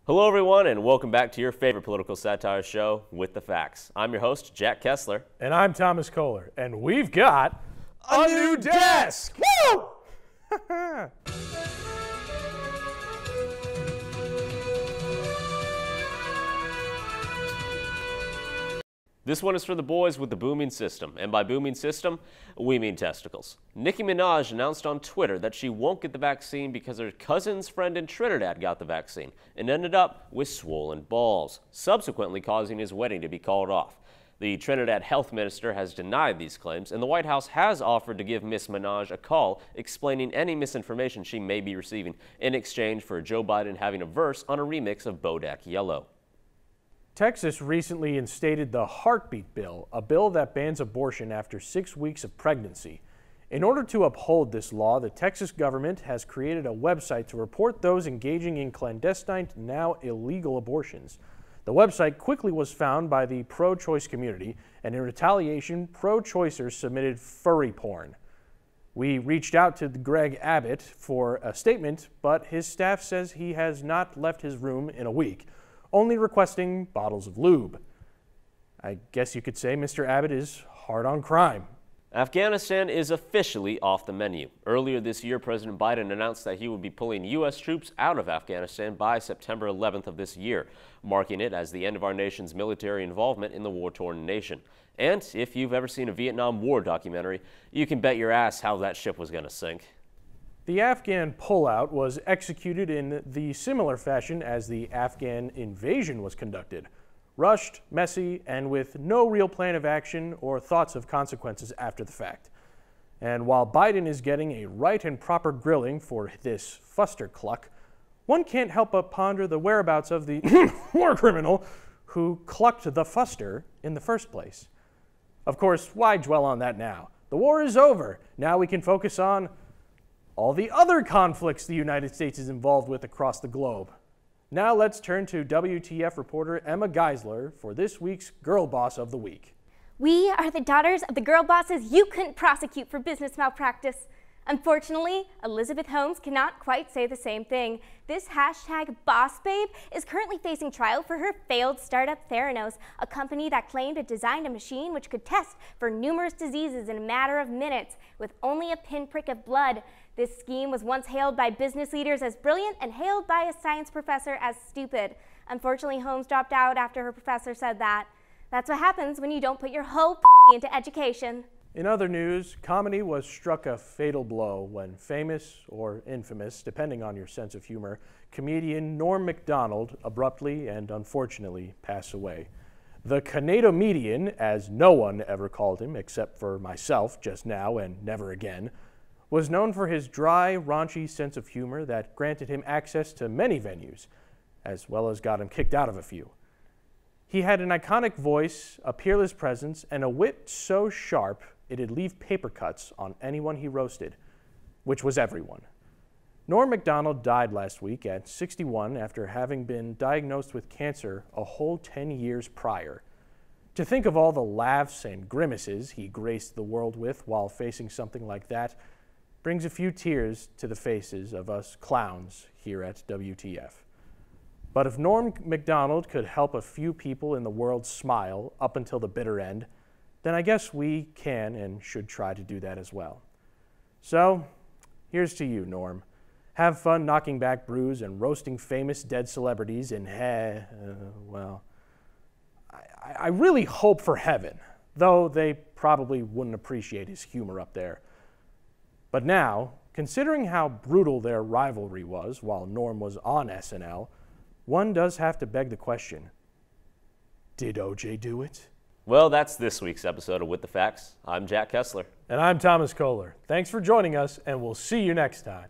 Hello everyone and welcome back to your favorite political satire show, With the Facts. I'm your host, Jack Kessler. And I'm Thomas Kohler. And we've got a new desk! Woo! This one is for the boys with the booming system, and by booming system, we mean testicles. Nicki Minaj announced on Twitter that she won't get the vaccine because her cousin's friend in Trinidad got the vaccine and ended up with swollen balls, subsequently causing his wedding to be called off. The Trinidad health minister has denied these claims, and the White House has offered to give Miss Minaj a call explaining any misinformation she may be receiving in exchange for Joe Biden having a verse on a remix of Bodak Yellow. Texas recently instated the Heartbeat Bill, a bill that bans abortion after 6 weeks of pregnancy. In order to uphold this law, the Texas government has created a website to report those engaging in clandestine, now illegal abortions. The website quickly was found by the pro-choice community, and in retaliation, pro-choicers submitted furry porn. We reached out to Greg Abbott for a statement, but his staff says he has not left his room in a week, only requesting bottles of lube. I guess you could say Mr. Abbott is hard on crime. Afghanistan is officially off the menu. Earlier this year, President Biden announced that he would be pulling U.S. troops out of Afghanistan by September 11th of this year, marking it as the end of our nation's military involvement in the war-torn nation. And if you've ever seen a Vietnam War documentary, you can bet your ass how that ship was going to sink. The Afghan pullout was executed in the similar fashion as the Afghan invasion was conducted. Rushed, messy, and with no real plan of action or thoughts of consequences after the fact. And while Biden is getting a right and proper grilling for this fustercluck, one can't help but ponder the whereabouts of the war criminal who clucked the fuster in the first place. Of course, why dwell on that now? The war is over. Now we can focus on all the other conflicts the United States is involved with across the globe. Now let's turn to WTF reporter Emma Geisler for this week's Girl Boss of the Week. We are the daughters of the girl bosses you couldn't prosecute for business malpractice. Unfortunately, Elizabeth Holmes cannot quite say the same thing. This hashtag boss babe is currently facing trial for her failed startup Theranos, a company that claimed it designed a machine which could test for numerous diseases in a matter of minutes with only a pinprick of blood. This scheme was once hailed by business leaders as brilliant and hailed by a science professor as stupid. Unfortunately, Holmes dropped out after her professor said that. That's what happens when you don't put your whole into education. In other news, comedy was struck a fatal blow when famous or infamous, depending on your sense of humor, comedian Norm MacDonald abruptly and unfortunately passed away. The Canado-median, as no one ever called him except for myself just now and never again, was known for his dry, raunchy sense of humor that granted him access to many venues, as well as got him kicked out of a few. He had an iconic voice, a peerless presence, and a wit so sharp it'd leave paper cuts on anyone he roasted, which was everyone. Norm MacDonald died last week at 61 after having been diagnosed with cancer a whole 10 years prior. To think of all the laughs and grimaces he graced the world with while facing something like that brings a few tears to the faces of us clowns here at WTF. But if Norm MacDonald could help a few people in the world smile up until the bitter end, then I guess we can and should try to do that as well. So, here's to you, Norm. Have fun knocking back brews and roasting famous dead celebrities in well, I really hope for heaven, though they probably wouldn't appreciate his humor up there. But now, considering how brutal their rivalry was while Norm was on SNL, one does have to beg the question, did OJ do it? Well, that's this week's episode of With the Facts. I'm Jack Kessler. And I'm Thomas Kohler. Thanks for joining us, and we'll see you next time.